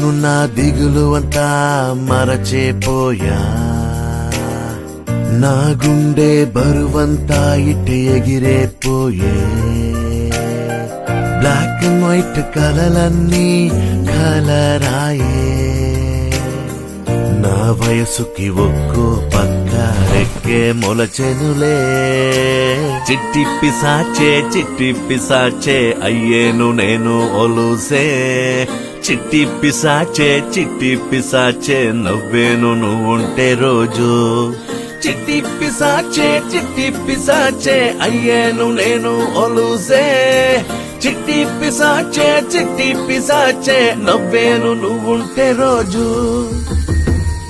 నాను నా దిగులు అంతా మరచేపోయా, నా గుండె బరువంతా ఇటు ఎగిరేపోయే. బ్లాక్ అండ్ వైట్ కలలన్నీ కలరాయే, నా వయసుకి ఒక్కో పక్క రెక్కే మొలచెనులే. చిట్టి పిసాచే అయ్యేను నేను ఒలుసే. చిట్టి పిసాచే నవ్వేను నువ్వుంటే రోజు. చిట్టి పిసాచే అయ్యేను నేను ఒలుసే. చిట్టి పిసాచే నవ్వేను నువ్వుంటే రోజు.